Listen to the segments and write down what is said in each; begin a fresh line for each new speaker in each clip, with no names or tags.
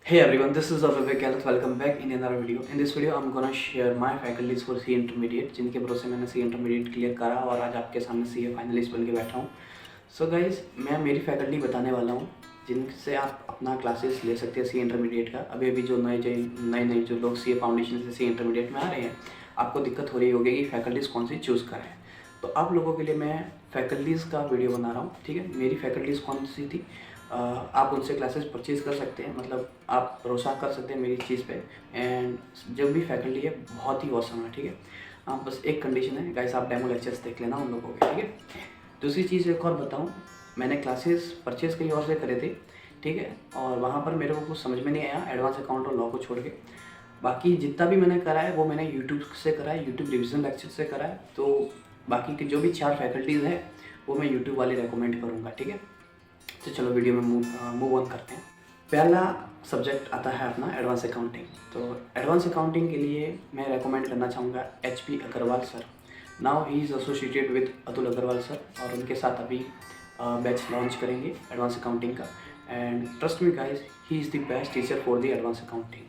Hey everyone, this is Vivek Galath. Welcome back in another video. In this video, I'm gonna share my faculties for C Intermediate, जिनके भरोसे मैंने C Intermediate clear करा और आज आपके सामने CA finalist बन के बैठा हूँ. सो गाइज, मैं मेरी फैकल्टी बताने वाला हूँ जिनसे आप अपना क्लासेस ले सकते हैं C Intermediate का. अभी जो नए जो लोग CA फाउंडेशन से C Intermediate में आ रहे हैं, आपको दिक्कत हो रही होगी कि फैकल्टीज़ कौन सी चूज़ करें. तो आप लोगों के लिए मैं फैकल्टीज़ का वीडियो बना रहा हूँ. ठीक है, मेरी फैकल्टीज़ कौन सी थी, आप उनसे क्लासेस परचेज़ कर सकते हैं. मतलब आप भरोसा कर सकते हैं मेरी चीज़ पे. एंड जो भी फैकल्टी है बहुत ही औसम है. ठीक है, बस एक कंडीशन है गाइस, आप डेमो लेक्चर्स देख लेना उन लोगों के. ठीक है, दूसरी चीज़ एक और बताऊँ, मैंने क्लासेस परचेज़ कहीं और से करे थे. ठीक है, और वहाँ पर मेरे को कुछ समझ में नहीं आया एडवांस अकाउंट और लॉ को छोड़ के. बाकी जितना भी मैंने करा है वो मैंने यूट्यूब से करा है, यूट्यूब रिविज़न लेक्चर से करा है. तो बाकी की जो भी 4 फैकल्टीज़ हैं वो मैं यूट्यूब वाले रेकमेंड करूँगा. ठीक है, तो चलो वीडियो में मूव ऑन करते हैं. पहला सब्जेक्ट आता है अपना एडवांस अकाउंटिंग. तो एडवांस अकाउंटिंग के लिए मैं रेकमेंड करना चाहूँगा HP Agarwal sir. Now he is associated with Atul Agrawal sir, और उनके साथ अभी बैच लॉन्च करेंगे एडवांस अकाउंटिंग का. And trust me guys, he is the best teacher for the advance accounting.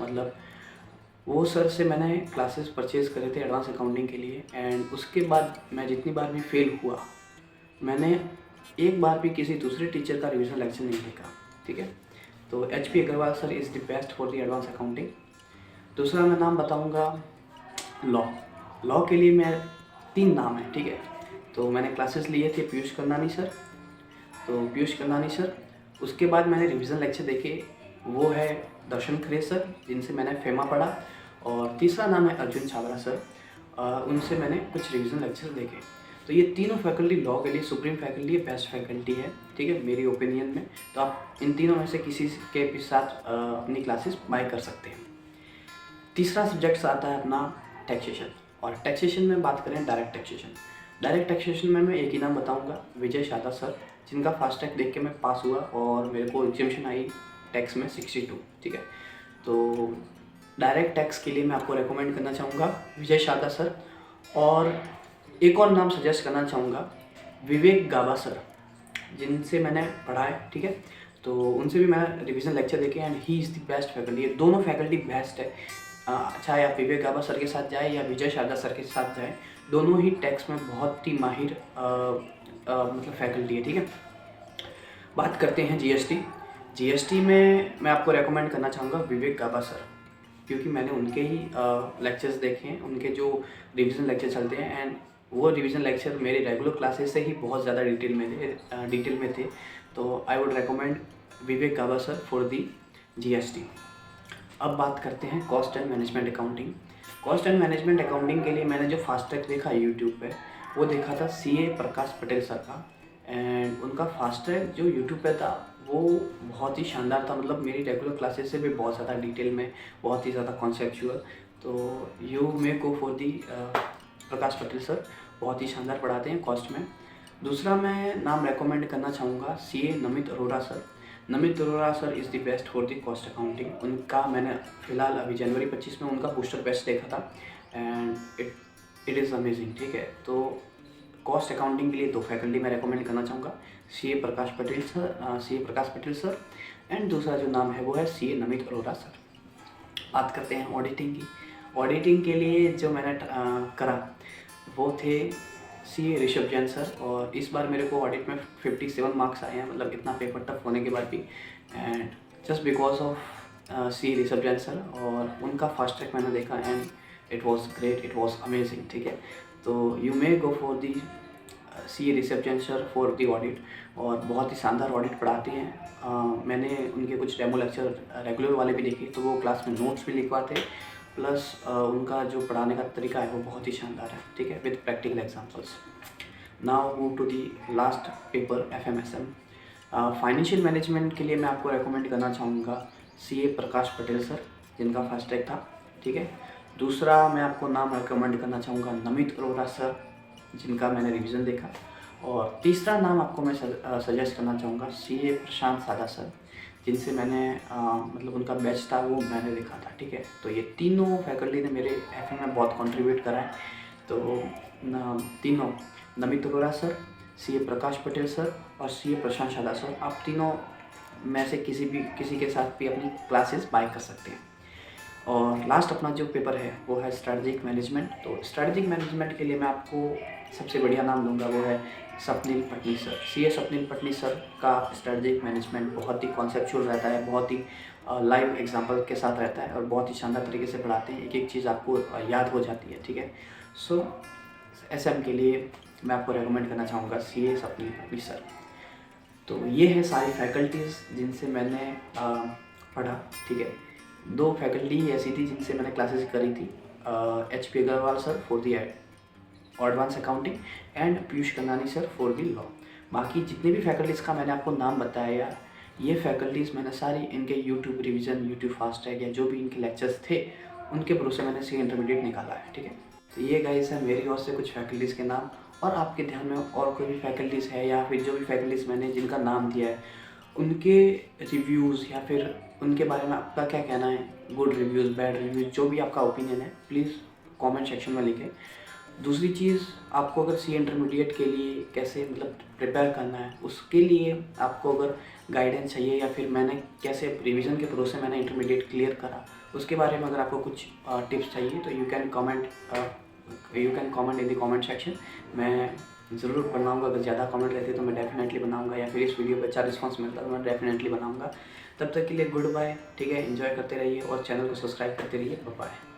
मतलब वो सर से मैंने क्लासेस परचेज़ करे थे एडवांस अकाउंटिंग के लिए. एंड उसके बाद मैं जितनी बार भी फेल हुआ, मैंने एक बार भी किसी दूसरे टीचर का रिवीजन लेक्चर नहीं देखा. ठीक है, तो HP Agarwal sir is the best for the advance accounting. दूसरा मैं नाम बताऊंगा लॉ के लिए. मैं 3 नाम है. ठीक है, तो मैंने क्लासेस लिए थे पीयूष करनानी सर. तो पीयूष करनानी सर, उसके बाद मैंने रिवीजन लेक्चर देखे, वो है दर्शन खरे सर, जिनसे मैंने फेमा पढ़ा. और तीसरा नाम है अर्जुन छाबरा सर, उनसे मैंने कुछ रिवीजन लेक्चर देखे. तो ये तीनों फैकल्टी लॉ के लिए सुप्रीम फैकल्टी है, बेस्ट फैकल्टी है. ठीक है, मेरी ओपिनियन में. तो आप इन तीनों में से किसी के भी साथ अपनी क्लासेस बाय कर सकते हैं. तीसरा सब्जेक्ट आता है अपना टैक्सेशन. और टैक्सेशन में बात करें डायरेक्ट टैक्सेशन. डायरेक्ट टैक्सेशन में मैं एक ही नाम बताऊंगा, विजय शादा सर, जिनका फास्ट टैग देख के मैं पास हुआ और मेरे को एग्जामिशन आई टैक्स में 62. ठीक है, तो डायरेक्ट टैक्स के लिए मैं आपको रेकमेंड करना चाहूँगा विजय शादा सर. और एक और नाम सजेस्ट करना चाहूँगा, विवेक गाबा सर, जिनसे मैंने पढ़ा है. ठीक है, तो उनसे भी मैं रिवीजन लेक्चर देखे. And he is the best faculty. ये दोनों फैकल्टी बेस्ट है. चाहे आप विवेक गाबा सर के साथ जाए या विजय शारदा सर के साथ जाए, दोनों ही टैक्स में बहुत ही माहिर मतलब फैकल्टी है. ठीक है, बात करते हैं GST में मैं आपको रेकमेंड करना चाहूँगा विवेक गाबा सर, क्योंकि मैंने उनके ही लेक्चर्स देखे हैं, उनके जो रिवीजन लेक्चर चलते हैं. एंड वो रिवीजन लेक्चर मेरे रेगुलर क्लासेस से ही बहुत ज़्यादा डिटेल में थे. तो I would recommend Vivek Gaba sir for the GST. अब बात करते हैं cost and management accounting. Cost and management accounting के लिए मैंने जो फास्ट ट्रैक देखा यूट्यूब पे, वो देखा था CA प्रकाश पटेल सर का. एंड उनका फास्ट ट्रैक जो यूट्यूब पे था वो बहुत ही शानदार था. मतलब मेरी रेगुलर क्लासेस से भी बहुत ज़्यादा डिटेल में, बहुत ही ज़्यादा कॉन्सेप्चुअल. तो you may go for the Prakash Patel sir, बहुत ही शानदार पढ़ाते हैं कॉस्ट में. दूसरा मैं नाम रेकमेंड करना चाहूँगा CA Namit Arora sir. Namit Arora sir is the best for the cost accounting. उनका मैंने फ़िलहाल अभी जनवरी 25 में उनका बूस्टर बैच देखा था. And it is amazing. ठीक है, तो कॉस्ट अकाउंटिंग के लिए 2 फैकल्टी मैं रेकमेंड करना चाहूँगा, CA Prakash Patel sir. And दूसरा जो नाम है वो है CA नमित अरोड़ा सर. बात करते हैं ऑडिटिंग की. ऑडिटिंग के लिए जो मैंने करा वो थे CA ऋषभ जैन सर. और इस बार मेरे को ऑडिट में 57 मार्क्स आए हैं, मतलब इतना पेपर टफ होने के बाद भी. And just because of CA Rishabh Jain sir, और उनका फास्ट ट्रैक मैंने देखा. And it was great, it was amazing. ठीक है, तो you may go for the CA Rishabh Jain sir for the audit. और बहुत ही शानदार ऑडिट पढ़ाते हैं. मैंने उनके कुछ डेमो लेक्चर रेगुलर वाले भी देखे, तो वो क्लास में नोट्स भी लिखवाते, प्लस उनका जो पढ़ाने का तरीका है वो बहुत ही शानदार है. ठीक है, with practical examples. Now move to the last paper FMSM. Financial management के लिए मैं आपको रेकमेंड करना चाहूँगा CA प्रकाश पटेल सर, जिनका फास्ट ट्रैक था. ठीक है, दूसरा मैं आपको नाम रेकमेंड करना चाहूँगा नमित अरोड़ा सर, जिनका मैंने रिवीजन देखा. और तीसरा नाम आपको मैं सजेस्ट करना चाहूँगा CA प्रशांत सादा सर, जिनसे मैंने मतलब उनका बैच था वो मैंने देखा था. ठीक है, तो ये तीनों फैकल्टी ने मेरे FM में बहुत कंट्रीब्यूट करा है. तो तीनों Namit Arora sir, CA Prakash Patel sir और CA प्रशांत सादा सर, आप तीनों में से किसी के साथ भी अपनी क्लासेस बाय कर सकते हैं। और लास्ट अपना जो पेपर है वो है स्ट्रैटेजिक मैनेजमेंट। तो स्ट्रैटेजिक मैनेजमेंट के लिए मैं आपको सबसे बढ़िया नाम दूंगा, वो है Swapnil Patni sir. CA Swapnil Patni sir का स्ट्रैटेजिक मैनेजमेंट बहुत ही कॉन्सेप्चुअल रहता है, बहुत ही लाइव एग्जांपल के साथ रहता है और बहुत ही शानदार तरीके से पढ़ाते हैं, एक एक चीज़ आपको याद हो जाती है। ठीक है, सो एसएम के लिए मैं आपको रेकमेंड करना चाहूँगा सीए स्वप्निल पटनी सर। तो ये है सारी फैकल्टीज़ जिनसे मैंने पढ़ा। ठीक है, 2 फैकल्टी ही ऐसी थी जिनसे मैंने क्लासेस करी थी, HP Agarwal sir for the advance accounting and Piyush Kannani sir for the law. बाकी जितने भी फैकल्टीज़ का मैंने आपको नाम बताया, ये फैकल्टीज़ मैंने सारी इनके यूट्यूब रिवीजन, यूट्यूब फास्टैग या जो भी इनके लेक्चर्स थे उनके भरोसे मैंने सी इंटरमीडिएट निकाला है। ठीक है, तो ये गाइस है मेरी ओर से कुछ फैकल्टीज़ के नाम। और आपके ध्यान में और कोई भी फैकल्टीज़ है या फिर जो भी फैकल्टीज़ मैंने जिनका नाम दिया है उनके रिव्यूज़ या फिर उनके बारे में आपका क्या कहना है, गुड रिव्यूज़, बैड रिव्यूज़, जो भी आपका ओपिनियन है प्लीज़ कमेंट सेक्शन में लिखें। दूसरी चीज़, आपको अगर सी इंटरमीडिएट के लिए कैसे मतलब प्रिपेयर करना है, उसके लिए आपको अगर गाइडेंस चाहिए या फिर मैंने कैसे रिवीजन के भरोसे मैंने इंटरमीडिएट क्लियर करा, उसके बारे में अगर आपको कुछ टिप्स चाहिए तो you can comment in the comment section. मैं ज़रूर बनाऊंगा, अगर ज़्यादा कमेंट रहते तो मैं डेफिनेटली बनाऊंगा, या फिर इस वीडियो पर अच्छा रिस्पांस मिलता तो मैं डेफिनेटली बनाऊंगा। तब तक के लिए गुड बाय। ठीक है, एंजॉय करते रहिए और चैनल को सब्सक्राइब करते रहिए। बाय।